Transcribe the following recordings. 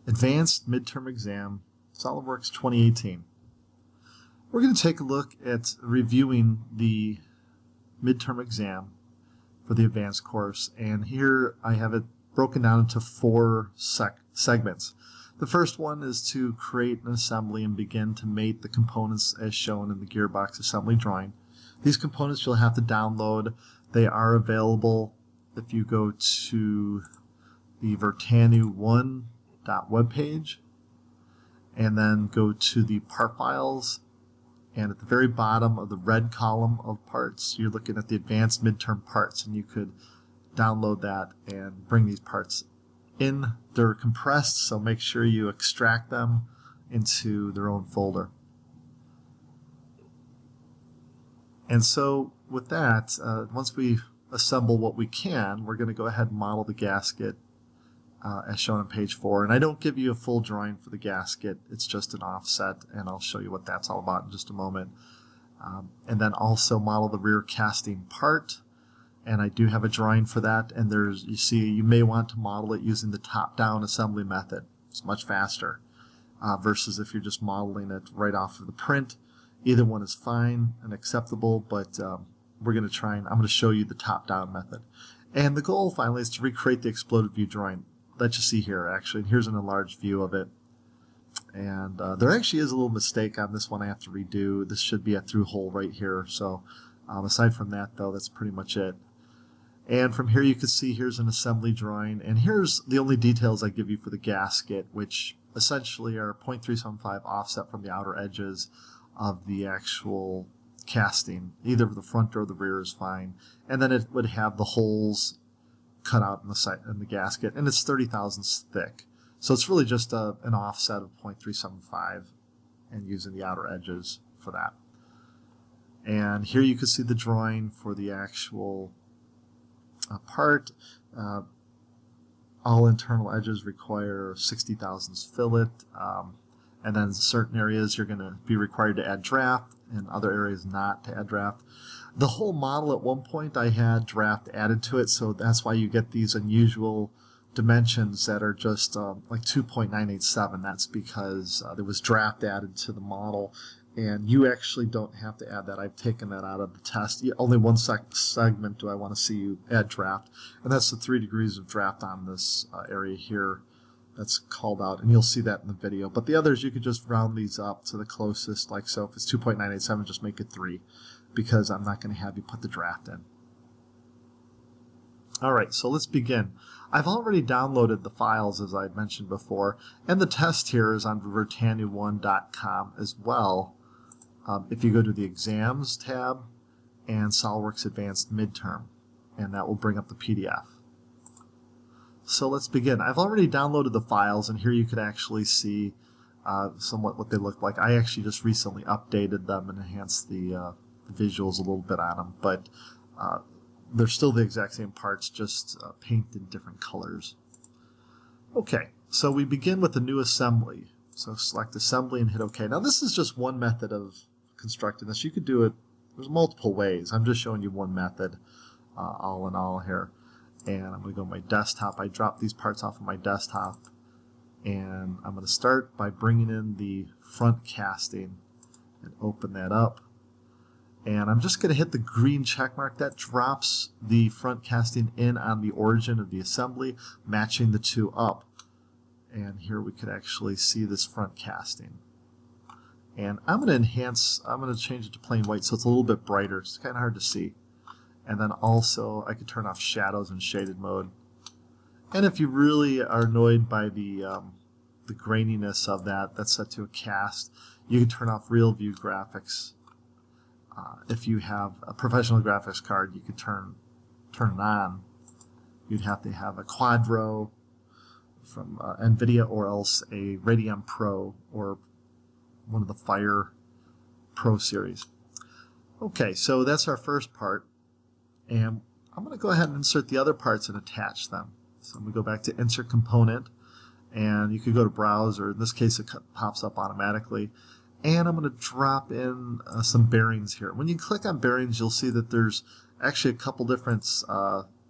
Advanced Midterm Exam, SolidWorks 2018. We're going to take a look at reviewing the midterm exam for the advanced course, and here I have it broken down into four segments. The first one is to create an assembly and begin to mate the components as shown in the gearbox assembly drawing. These components you'll have to download. They are available if you go to the Vertanu1 webpage and then go to the part files, and at the very bottom of the red column of parts you're looking at the advanced midterm parts, and you could download that and bring these parts in. They're compressed, so make sure you extract them into their own folder. And so with that, once we assemble what we can, we're going to go ahead and model the gasket as shown on page 4. And I don't give you a full drawing for the gasket, it's just an offset, and I'll show you what that's all about in just a moment. And then also model the rear casting part, and I do have a drawing for that. And there's, you see, you may want to model it using the top-down assembly method. It's much faster versus if you're just modeling it right off of the print. Either one is fine and acceptable, but we're going to try and I'm going to show you the top-down method. And the goal finally is to recreate the exploded view drawing that you see here, actually. And here's an enlarged view of it. And there actually is a little mistake on this one I have to redo. This should be a through hole right here. So aside from that, though, that's pretty much it. And from here you can see here's an assembly drawing. And here's the only details I give you for the gasket, which essentially are 0.375 offset from the outer edges of the actual casting. Either the front or the rear is fine. And then it would have the holes cut out in the gasket, and it's 30 thousandths thick. So it's really just an offset of 0.375 and using the outer edges for that. And here you can see the drawing for the actual part. All internal edges require 60 thousandths fillet, and then certain areas you're going to be required to add draft and other areas not to add draft. The whole model at one point I had draft added to it, so that's why you get these unusual dimensions that are just like 2.987. That's because there was draft added to the model, and you actually don't have to add that. I've taken that out of the test. Only one segment do I want to see you add draft, and that's the 3 degrees of draft on this area here. That's called out, and you'll see that in the video. But the others, you could just round these up to the closest, like so. If it's 2.987, just make it 3, because I'm not going to have you put the draft in. Alright, so let's begin. I've already downloaded the files, as I mentioned before, and the test here is on Vertanu1.com as well. If you go to the Exams tab and SolidWorks Advanced Midterm, and that will bring up the PDF. So let's begin. I've already downloaded the files, and here you can actually see somewhat what they look like. I actually just recently updated them and enhanced the visuals a little bit on them, but they're still the exact same parts, just painted in different colors. Okay, so we begin with the new assembly. So select assembly and hit OK. Now this is just one method of constructing this. You could do it, there's multiple ways. I'm just showing you one method all in all here. And I'm going to go to my desktop. I dropped these parts off of my desktop, and I'm going to start by bringing in the front casting and open that up. And I'm just going to hit the green check mark. That drops the front casting in on the origin of the assembly, matching the two up. And here we could actually see this front casting. And I'm going to enhance, I'm going to change it to plain white so it's a little bit brighter. It's kind of hard to see. And then also I could turn off shadows and shaded mode. And if you really are annoyed by the graininess of that, that's set to a cast. You can turn off real view graphics. If you have a professional graphics card, you could turn it on. You'd have to have a Quadro from NVIDIA, or else a Radeon Pro or one of the Fire Pro series. Okay, so that's our first part. And I'm going to go ahead and insert the other parts and attach them. So I'm going to go back to Insert Component, and you could go to Browse, or in this case it pops up automatically. And I'm going to drop in some bearings here. When you click on bearings, you'll see that there's actually a couple different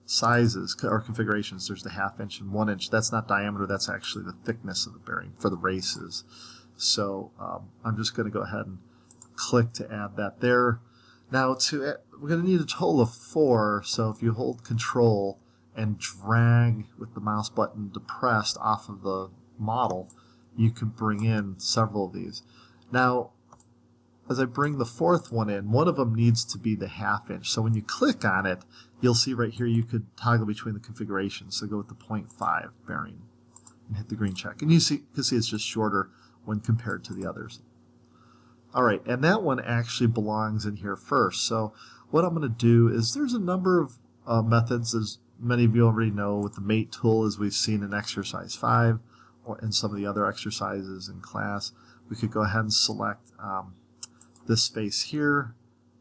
sizes or configurations. There's the 1/2 inch and 1 inch. That's not diameter, that's actually the thickness of the bearing for the races. So I'm just going to go ahead and click to add that there. Now we're going to need a total of 4, so if you hold Control and drag with the mouse button depressed off of the model, you can bring in several of these. Now, as I bring the 4th one in, one of them needs to be the 1/2 inch. So when you click on it, you'll see right here you could toggle between the configurations. So go with the 0.5 bearing and hit the green check. And you can see it's just shorter when compared to the others. All right, and that one actually belongs in here first. So what I'm going to do is there's a number of methods, as many of you already know, with the mate tool, as we've seen in exercise 5 or in some of the other exercises in class. We could go ahead and select this face here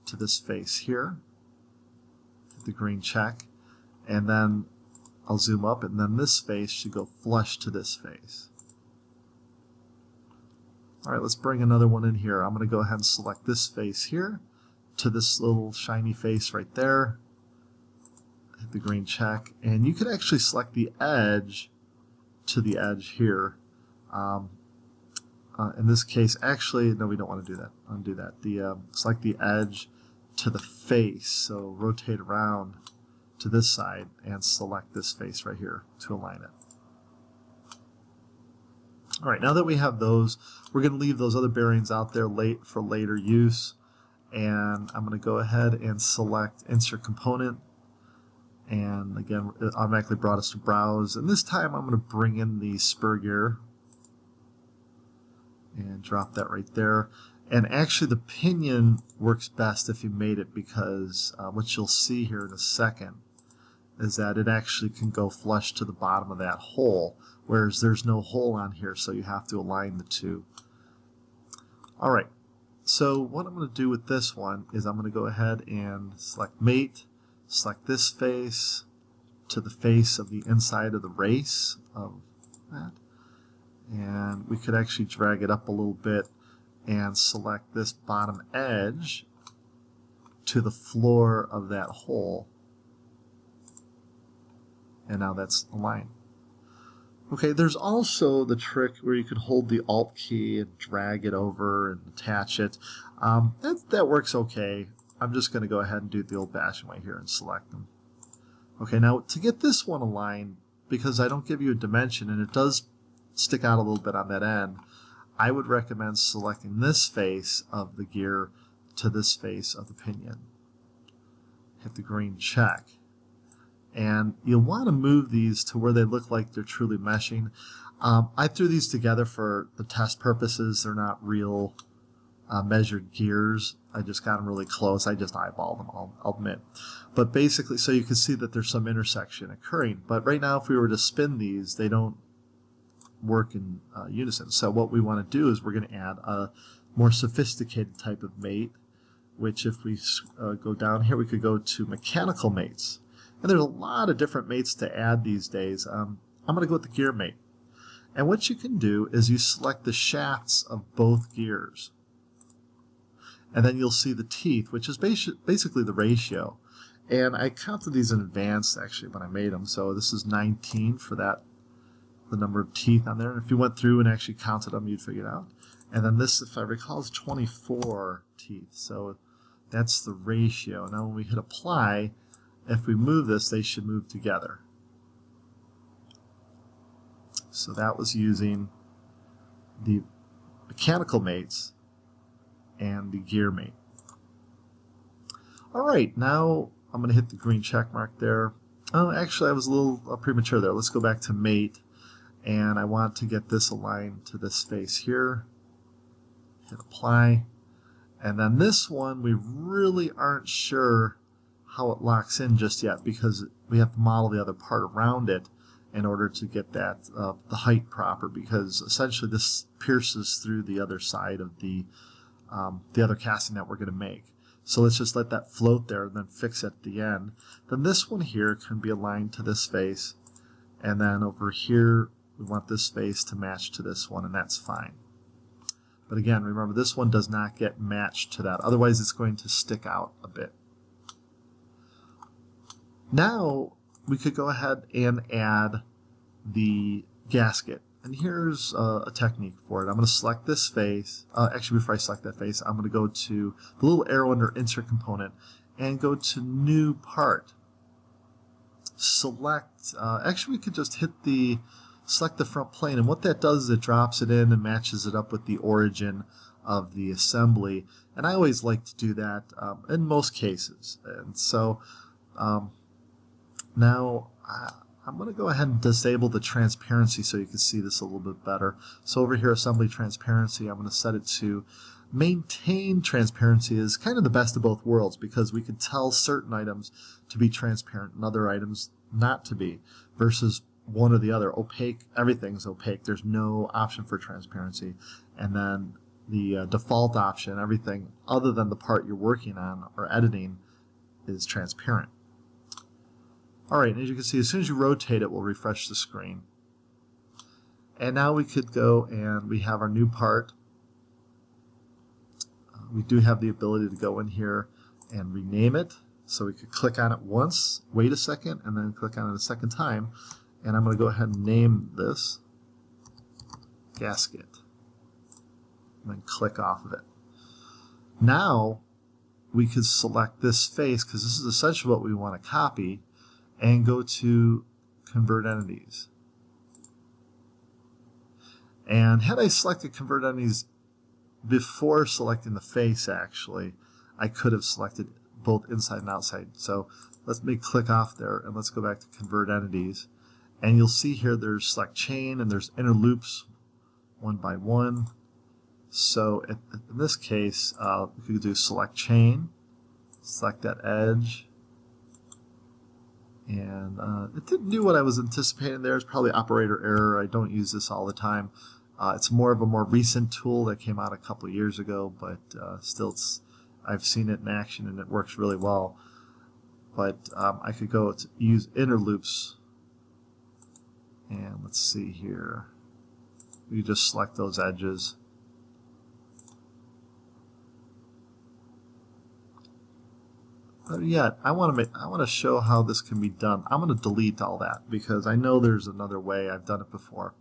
to this face here, hit the green check, and then I'll zoom up, and then this face should go flush to this face. All right, let's bring another one in here. I'm going to go ahead and select this face here to this little shiny face right there. Hit the green check, and you could actually select the edge to the edge here. In this case, actually, no, we don't want to do that. Undo that. Select the edge to the face, so rotate around to this side and select this face right here to align it. All right, now that we have those, we're going to leave those other bearings out there for later use. And I'm going to go ahead and select Insert Component. And again, it automatically brought us to Browse. And this time I'm going to bring in the spur gear and drop that right there. And actually the pinion works best if you made it, because what you'll see here in a second is that it actually can go flush to the bottom of that hole, whereas there's no hole on here, so you have to align the two. All right, so what I'm going to do with this one is I'm going to go ahead and select Mate, select this face to the face of the inside of the race of that, and we could actually drag it up a little bit and select this bottom edge to the floor of that hole. And now that's aligned. Okay, there's also the trick where you can hold the Alt key and drag it over and attach it. That works okay. I'm just going to go ahead and do it the old-fashioned way here and select them. Okay, now to get this one aligned, because I don't give you a dimension and it does stick out a little bit on that end, I would recommend selecting this face of the gear to this face of the pinion. Hit the green check. And you'll want to move these to where they look like they're truly meshing. I threw these together for the test purposes. They're not real measured gears. I just got them really close. I just eyeballed them, I'll admit. But basically, so you can see that there's some intersection occurring. But right now, if we were to spin these, they don't work in unison. So what we want to do is we're going to add a more sophisticated type of mate, which if we go down here, we could go to mechanical mates. And there's a lot of different mates to add these days. I'm going to go with the gear mate. And what you can do is you select the shafts of both gears. And then you'll see the teeth, which is basically the ratio. And I counted these in advance, actually, when I made them. So this is 19 for that, the number of teeth on there. And if you went through and actually counted them, you'd figure it out. And then this, if I recall, is 24 teeth. So that's the ratio. Now when we hit apply, if we move this, they should move together. So that was using the mechanical mates and the gear mate. All right, now I'm going to hit the green check mark there. Oh, actually, I was a little premature there. Let's go back to mate, and I want to get this aligned to this face here. Hit apply. And then this one, we really aren't sure how it locks in just yet, because we have to model the other part around it in order to get that the height proper, because essentially this pierces through the other side of the other casting that we're going to make. So let's just let that float there and then fix it at the end. Then this one here can be aligned to this face, and then over here we want this face to match to this one, and that's fine. But again, remember, this one does not get matched to that, otherwise it's going to stick out a bit. Now we could go ahead and add the gasket. And here's a technique for it. I'm going to select this face. Actually, before I select that face, I'm going to go to the little arrow under Insert Component and go to New Part. Select, actually we could just select the front plane, and what that does is it drops it in and matches it up with the origin of the assembly. And I always like to do that in most cases. And so now I'm going to go ahead and disable the transparency so you can see this a little bit better. So over here, assembly transparency, I'm going to set it to maintain transparency. Is kind of the best of both worlds, because we can tell certain items to be transparent and other items not to be, versus one or the other. Opaque, everything's opaque. There's no option for transparency. And then the default option, everything other than the part you're working on or editing, is transparent. All right, and as you can see, as soon as you rotate it, we'll refresh the screen. And now we could go and we have our new part. We do have the ability to go in here and rename it. So we could click on it once, wait a second, and then click on it a second time. And I'm going to go ahead and name this Gasket. And then click off of it. Now we could select this face, because this is essentially what we want to copy, and go to Convert Entities. And had I selected Convert Entities before selecting the face, actually, I could have selected both inside and outside. So let me click off there, and let's go back to Convert Entities. And you'll see here there's Select Chain, and there's Inner Loops one by one. So in this case, we could do Select Chain, select that edge, and it didn't do what I was anticipating there. It's probably operator error. I don't use this all the time. It's more of a more recent tool that came out a couple of years ago, but still I've seen it in action and it works really well. But I could go to use Inner Loops, and let's see here. We just select those edges. But yet, I want to show how this can be done. I'm going to delete all that because I know there's another way. I've done it before.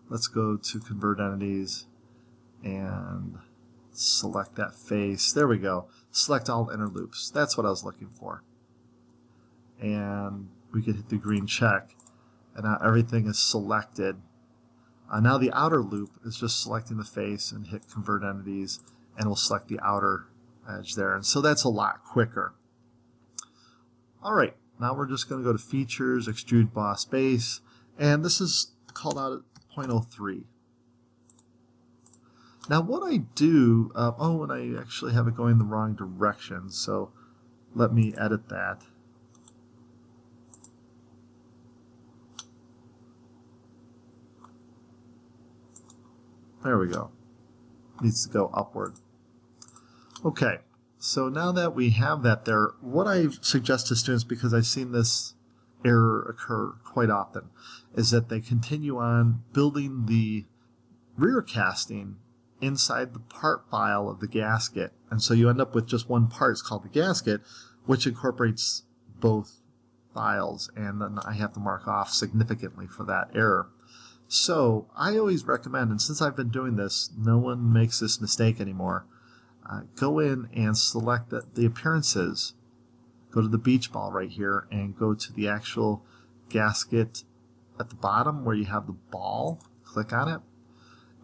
Let's go to Convert Entities and select that face. There we go. Select all inner loops. That's what I was looking for. And we could hit the green check, and now everything is selected. Now the outer loop is just selecting the face and hit Convert Entities, and we'll select the outer edge there. And so that's a lot quicker. All right, now we're just going to go to Features, Extrude Boss Base, and this is called out at 0.03. Now what I do, and I actually have it going the wrong direction, so let me edit that. There we go. Needs to go upward. Okay, so now that we have that there, what I suggest to students, because I've seen this error occur quite often, is that they continue on building the rear casting inside the part file of the gasket. And so you end up with just one part. It's called the gasket, which incorporates both files. And then I have to mark off significantly for that error. So I always recommend, and since I've been doing this, no one makes this mistake anymore, go in and select the appearances. Go to the beach ball right here and go to the actual gasket at the bottom where you have the ball. Click on it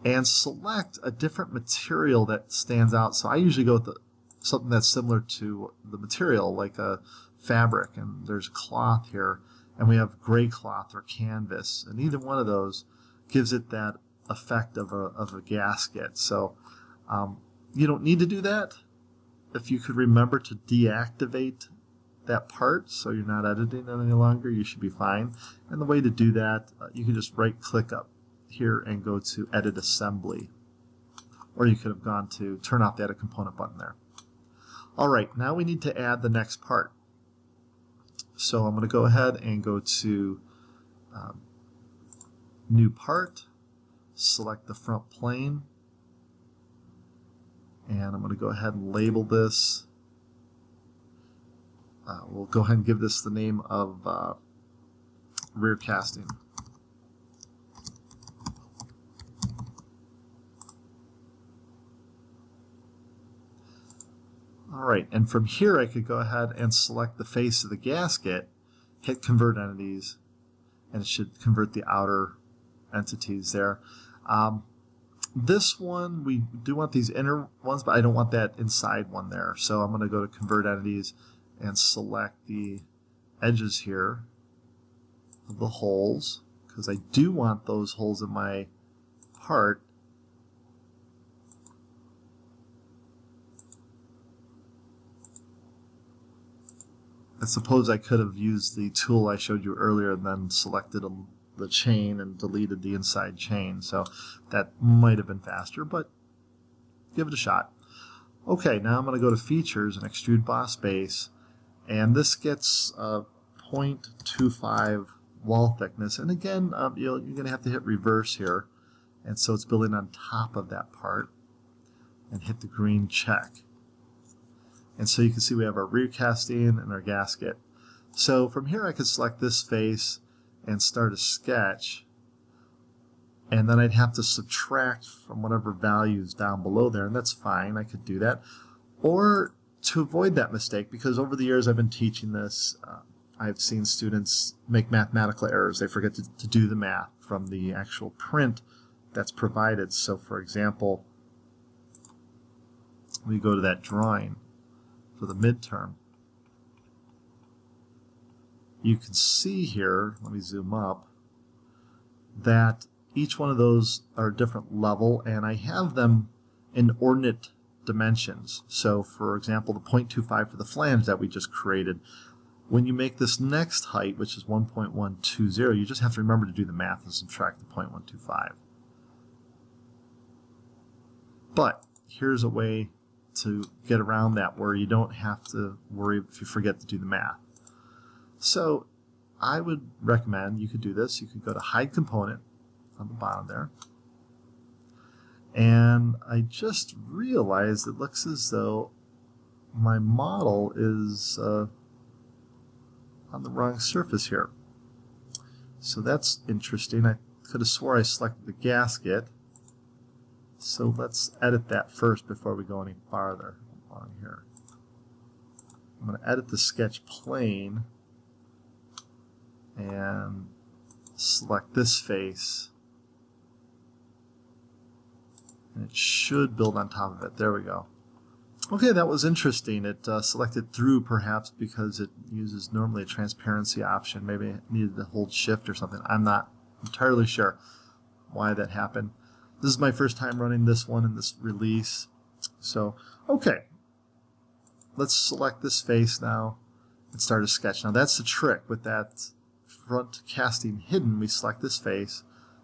and select a different material that stands out. So I usually go with something that's similar to the material, like a fabric, and there's cloth here, and we have gray cloth or canvas, and either one of those gives it that effect of a gasket. So you don't need to do that. If you could remember to deactivate that part so you're not editing it any longer, you should be fine. And the way to do that, you can just right click up here and go to Edit Assembly, or you could have gone to turn off the Edit Component button there. Alright, now we need to add the next part. So I'm going to go ahead and go to New Part, select the front plane, and I'm going to go ahead and label this. We'll go ahead and give this the name of rear casting. All right, and from here I could go ahead and select the face of the gasket, hit Convert Entities, and it should convert the outer entities there. This one, we do want these inner ones, but I don't want that inside one there. So I'm going to go to Convert Entities and select the edges here of the holes, because I do want those holes in my part. I suppose I could have used the tool I showed you earlier and then selected the chain and deleted the inside chain. So that might have been faster, but give it a shot. Okay, now I'm going to go to Features and Extrude Boss Base, and this gets 0.25 wall thickness. And again, you're going to have to hit reverse here, and so it's building on top of that part, and hit the green check. And so you can see we have our rear casting and our gasket. So from here I could select this face and start a sketch, and then I'd have to subtract from whatever values down below there, and that's fine, I could do that. Or to avoid that mistake, because over the years I've been teaching this, I've seen students make mathematical errors. They forget to do the math from the actual print that's provided. So for example, we go to that drawing for the midterm. You can see here, let me zoom up, that each one of those are a different level, and I have them in ordinate dimensions. So for example, the 0.25 for the flange that we just created, when you make this next height, which is 1.120, you just have to remember to do the math and subtract the 0.125. But here's a way to get around that where you don't have to worry if you forget to do the math. So I would recommend you could do this. You could go to Hide Component on the bottom there. And I just realized it looks as though my model is on the wrong surface here. So that's interesting. I could have swore I selected the gasket. So let's edit that first before we go any farther along here. I'm going to edit the sketch plane and select this face. And it should build on top of it. There we go. Okay, that was interesting. It selected through perhaps because it uses normally a transparency option. Maybe it needed to hold shift or something. I'm not entirely sure why that happened. This is my first time running this one in this release. So, okay. Let's select this face now and start a sketch. Now that's the trick with that front casting hidden. We select this face,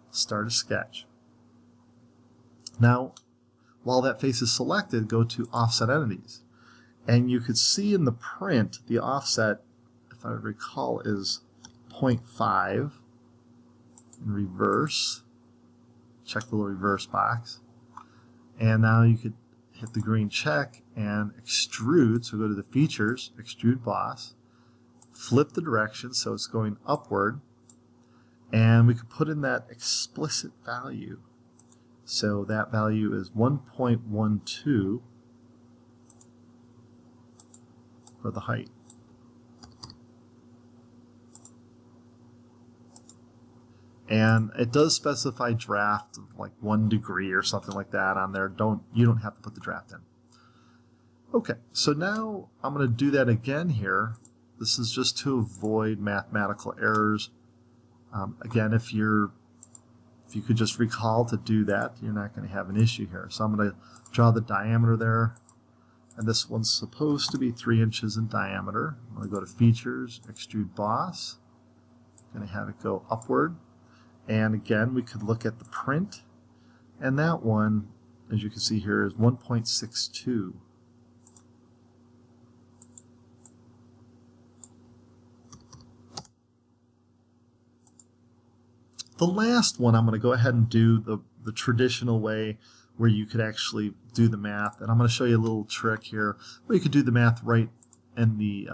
start a sketch. Now, while that face is selected, go to Offset Entities. And you could see in the print, the offset, if I recall, is 0.5 in reverse. Check the little reverse box. And now you could hit the green check and extrude. So go to the Features, Extrude Boss, flip the direction so it's going upward, and we could put in that explicit value. So that value is 1.12 for the height. And it does specify draft of like 1 degree or something like that on there. You don't have to put the draft in. Okay, so now I'm going to do that again here. This is just to avoid mathematical errors. Again, if you could just recall to do that, you're not going to have an issue here. So I'm going to draw the diameter there. And this one's supposed to be 3 inches in diameter. I'm going to go to Features, Extrude Boss. I'm going to have it go upward. And again, we could look at the print, and that one, as you can see here, is 1.62. The last one I'm going to go ahead and do the traditional way where you could actually do the math, and I'm going to show you a little trick here where you could do the math right in the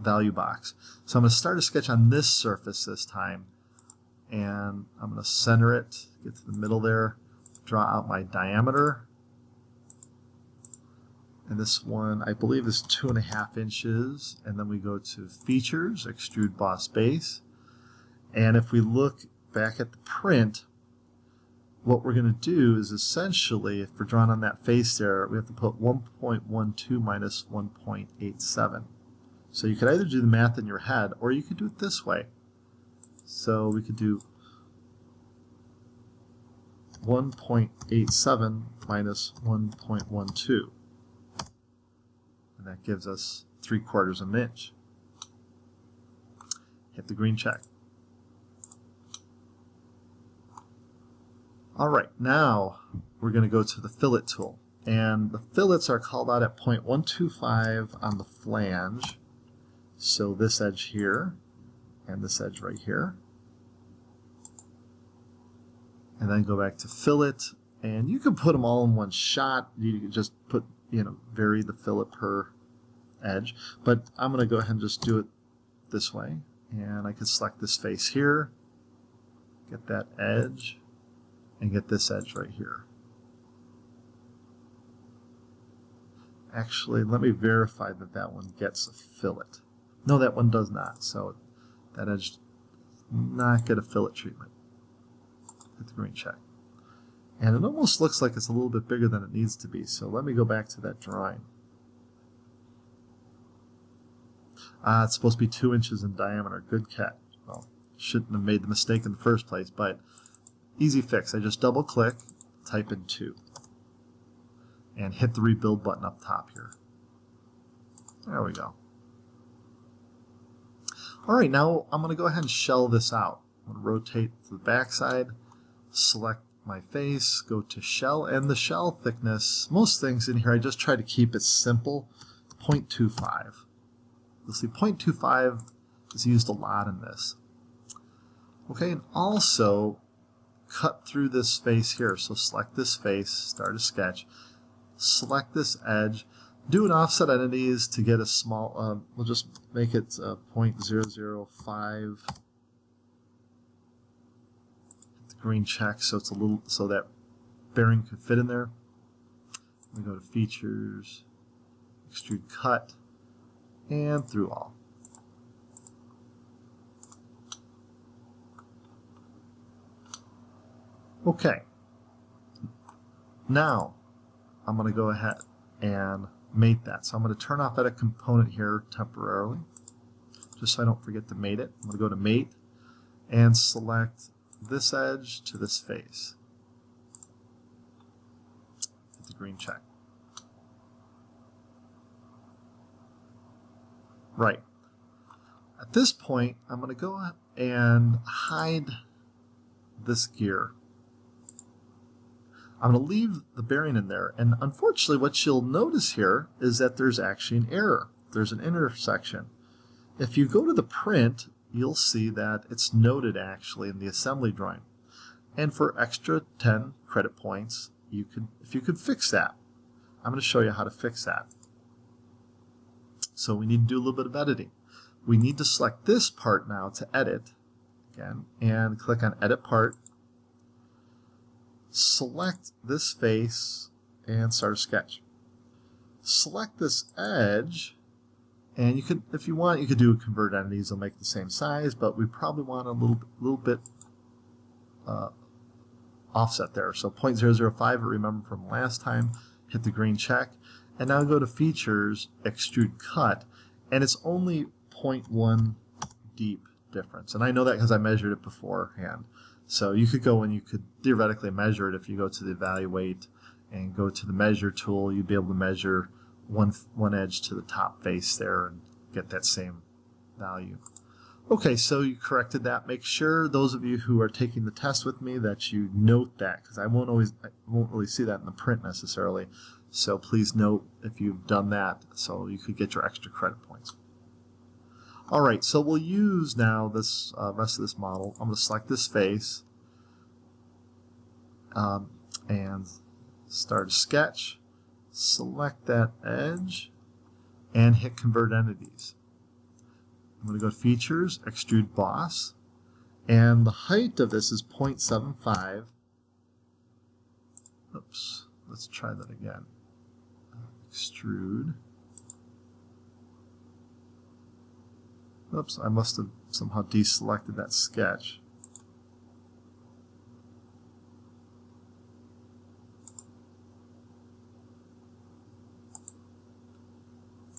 value box. So I'm going to start a sketch on this surface this time. and I'm going to center it, get to the middle there, draw out my diameter. And this one, I believe, is 2.5 inches. And then we go to Features, Extrude Boss Base. And if we look back at the print, what we're going to do is essentially, if we're drawing on that face there, we have to put 1.12 minus 1.87. So you could either do the math in your head, or you could do it this way. So we could do 1.87 minus 1.12. And that gives us 3/4 of an inch. Hit the green check. All right, now we're going to go to the fillet tool. And the fillets are called out at 0.125 on the flange. So this edge here and this edge right here. And then go back to fillet. And you can put them all in one shot. You can just put, vary the fillet per edge. But I'm going to go ahead and just do it this way. And I can select this face here, get that edge, and get this edge right here. Actually, let me verify that that one gets a fillet. No, that one does not. So that edge does not get a fillet treatment. Hit the green check. And it almost looks like it's a little bit bigger than it needs to be. So let me go back to that drawing. It's supposed to be 2 inches in diameter. Good catch. Well, shouldn't have made the mistake in the first place, but easy fix. I just double click, type in 2, and hit the rebuild button up top here. There we go. All right, now I'm going to go ahead and shell this out. I'm going to rotate to the back side, select my face, go to shell, and the shell thickness, most things in here I just try to keep it simple, 0.25. You'll see 0.25 is used a lot in this. Okay, and also cut through this face here. So select this face, start a sketch, select this edge, do an offset on these to get a small, we'll just make it 0.005. Hit the green check so it's a little, so that bearing could fit in there. We go to Features, Extrude Cut, and through all. Okay, now I'm going to go ahead and mate that. So I'm going to turn off Edit Component here temporarily, just so I don't forget to mate it. I'm going to go to Mate and select this edge to this face. Hit the green check. Right. At this point, I'm going to go and hide this gear. I'm going to leave the bearing in there, and unfortunately what you'll notice here is that there's actually an error. There's an intersection. If you go to the print, you'll see that it's noted actually in the assembly drawing. And for extra 10 credit points, if you could fix that. I'm going to show you how to fix that. So we need to do a little bit of editing. We need to select this part now to edit, again, and click on Edit Part. Select this face and start a sketch. Select this edge, and you could, if you want, you could do convert entities. They'll make the same size, but we probably want a little bit offset there. So 0.005, remember from last time. Hit the green check, and now go to Features, Extrude Cut, and it's only 0.1 deep difference. And I know that because I measured it beforehand. So you could go and you could theoretically measure it. If you go to the Evaluate and go to the Measure tool, you'd be able to measure one edge to the top face there and get that same value. Okay, so you corrected that. Make sure, those of you who are taking the test with me, that you note that, because I won't really see that in the print necessarily. So please note if you've done that so you could get your extra credit points. All right, so we'll use now this rest of this model. I'm going to select this face and start a sketch. Select that edge and hit Convert Entities. I'm going to go to Features, Extrude Boss, And the height of this is 0.75. Oops, let's try that again. Extrude. Oops, I must have somehow deselected that sketch.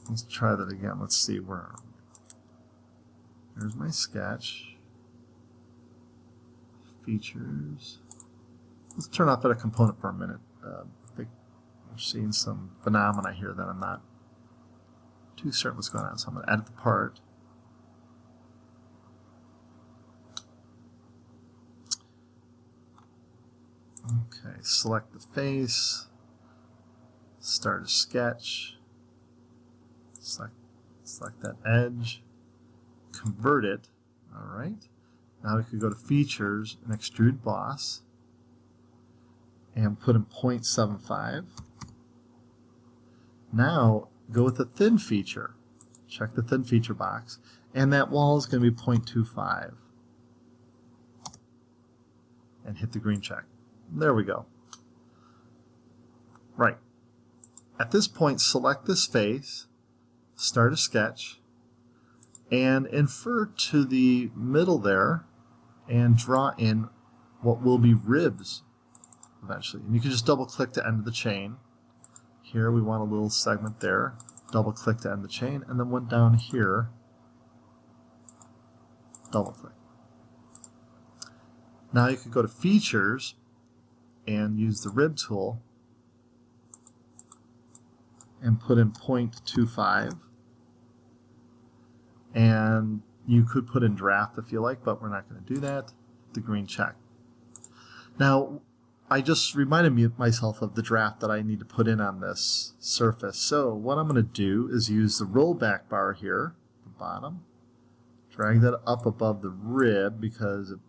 Let's try that again. Let's see where. There's my sketch. Features. Let's turn off that component for a minute. I think we're seeing some phenomena here that I'm not too certain what's going on. So I'm going to edit the part. Okay, select the face. Start a sketch. Select that edge. Convert it. All right. Now we could go to Features and Extrude Boss and put in 0.75. Now go with the thin feature. Check the thin feature box, and that wall is going to be 0.25. And hit the green check. There we go. Right. At this point, select this face, start a sketch, and infer to the middle there and draw in what will be ribs eventually. And you can just double click to end the chain. Here we want a little segment there. Double click to end the chain, and then one down here. Double click. Now you can go to Features and use the rib tool and put in 0.25. And you could put in draft if you like, but we're not going to do that. The green check. Now, I just reminded myself of the draft that I need to put in on this surface. So what I'm going to do is use the rollback bar here, the bottom, drag that up above the rib because it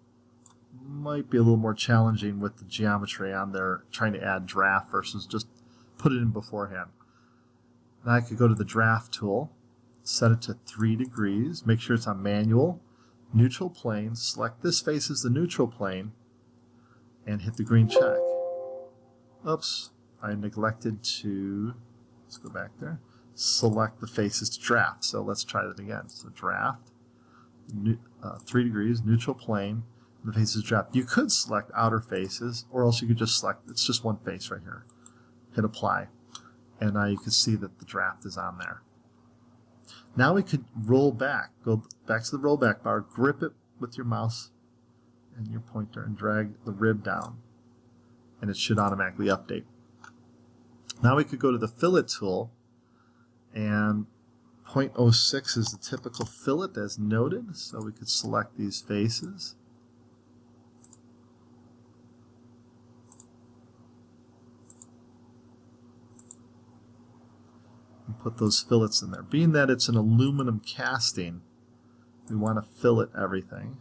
might be a little more challenging with the geometry on there, trying to add draft versus just put it in beforehand. Now I could go to the draft tool, set it to 3 degrees, make sure it's on manual, neutral plane, select this face as the neutral plane, and hit the green check. Oops, I neglected to, let's go back there, select the faces to draft. So let's try that again. So draft, 3 degrees, neutral plane, the faces draft. You could select outer faces, or else you could just select, it's just one face right here. Hit apply. And now you can see that the draft is on there. Now we could roll back, go back to the rollback bar, grip it with your mouse and your pointer and drag the rib down, and it should automatically update. Now we could go to the fillet tool, and 0.06 is the typical fillet as noted, so we could select these faces. And put those fillets in there. Being that it's an aluminum casting, we want to fillet everything.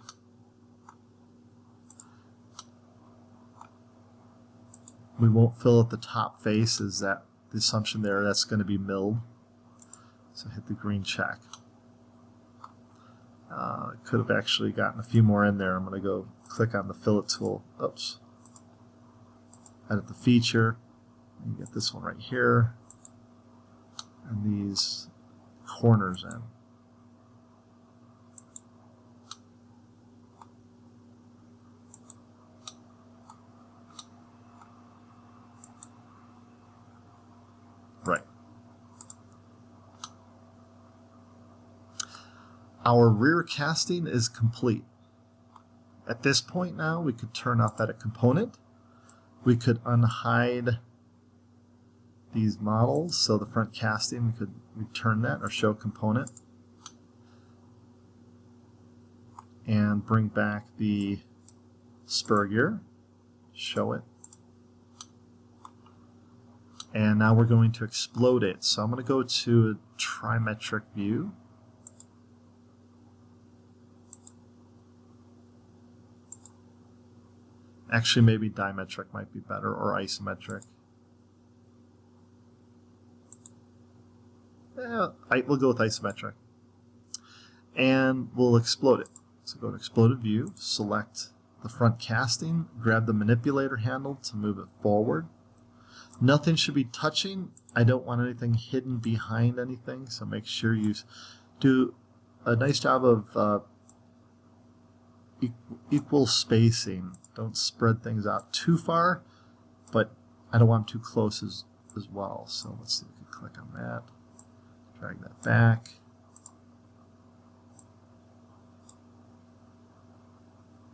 We won't fillet the top face, is that the assumption there that's going to be milled. So hit the green check. Could have actually gotten a few more in there. I'm going to go click on the fillet tool. Oops. Edit the feature. You get this one right here. And these corners in. Right. Our rear casting is complete. At this point now, we could turn off edit component. We could unhide these models, so the front casting, we could return that or show component. And bring back the spur gear, show it. And now we're going to explode it. So I'm going to go to a trimetric view. Actually, maybe dimetric might be better, or isometric. We'll go with isometric. And we'll explode it. So go to Exploded View, select the front casting, grab the manipulator handle to move it forward. Nothing should be touching. I don't want anything hidden behind anything, so make sure you do a nice job of equal spacing. Don't spread things out too far, but I don't want them too close as well. So let's see if we can click on that, drag that back.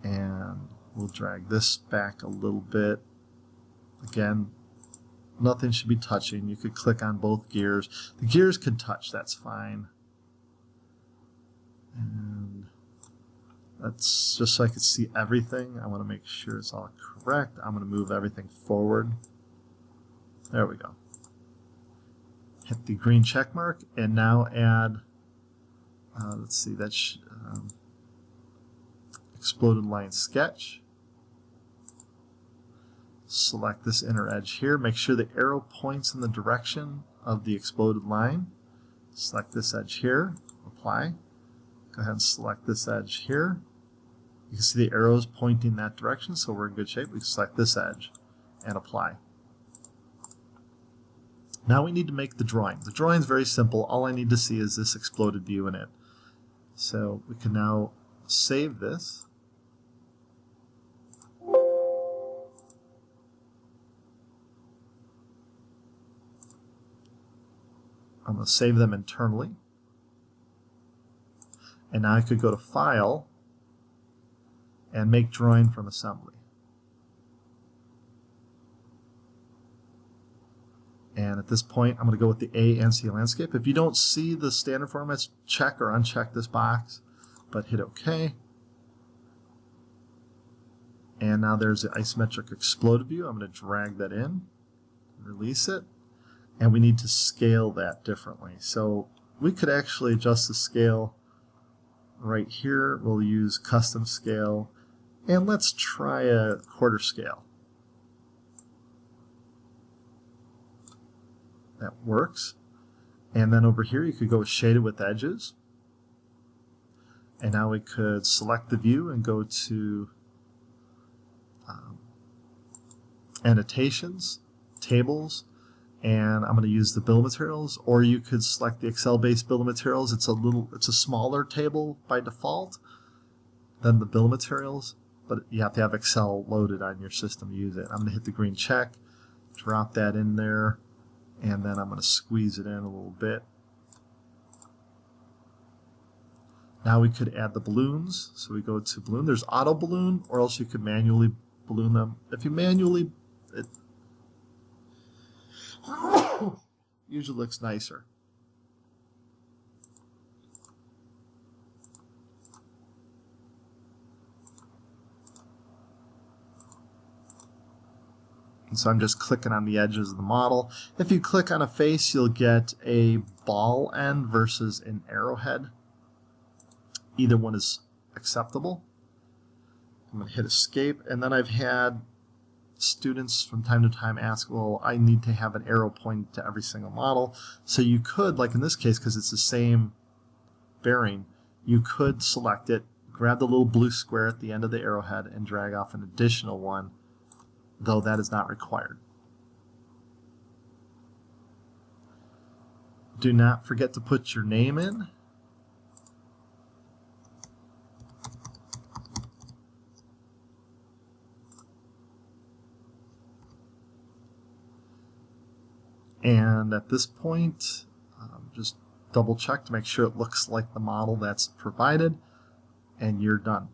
And we'll drag this back a little bit. Again, nothing should be touching. You could click on both gears. The gears could touch, that's fine. And that's just so I can see everything. I want to make sure it's all correct. I'm going to move everything forward. There we go. Hit the green check mark and now add, let's see, that's exploded line sketch. Select this inner edge here. Make sure the arrow points in the direction of the exploded line. Select this edge here. Apply. Go ahead and select this edge here. You can see the arrows pointing that direction, so we're in good shape. We can select this edge and apply. Now we need to make the drawing. The drawing is very simple. All I need to see is this exploded view in it. So we can now save this. I'm going to save them internally. And now I could go to File and Make Drawing from Assembly. And at this point, I'm going to go with the A and C landscape. If you don't see the standard formats, check or uncheck this box, but hit OK. And now there's the isometric exploded view. I'm going to drag that in, release it. And we need to scale that differently. So we could actually adjust the scale right here. We'll use custom scale, and let's try a quarter scale. That works. And then over here you could go shaded with edges. And now we could select the view and go to annotations, tables, and I'm going to use the bill of materials, or you could select the Excel-based bill of materials. It's a smaller table by default than the bill of materials, but you have to have Excel loaded on your system to use it. I'm going to hit the green check, drop that in there, and then I'm going to squeeze it in a little bit. Now we could add the balloons. So we go to balloon. There's auto balloon, or else you could manually balloon them. If you manually, it usually looks nicer. And so I'm just clicking on the edges of the model. If you click on a face, you'll get a ball end versus an arrowhead. Either one is acceptable. I'm going to hit escape, and then I've had students from time to time ask, well, I need to have an arrow pointing to every single model. So you could, like in this case, because it's the same bearing, you could select it, grab the little blue square at the end of the arrowhead, and drag off an additional one, though that is not required. Do not forget to put your name in. And at this point, just double check to make sure it looks like the model that's provided, and you're done.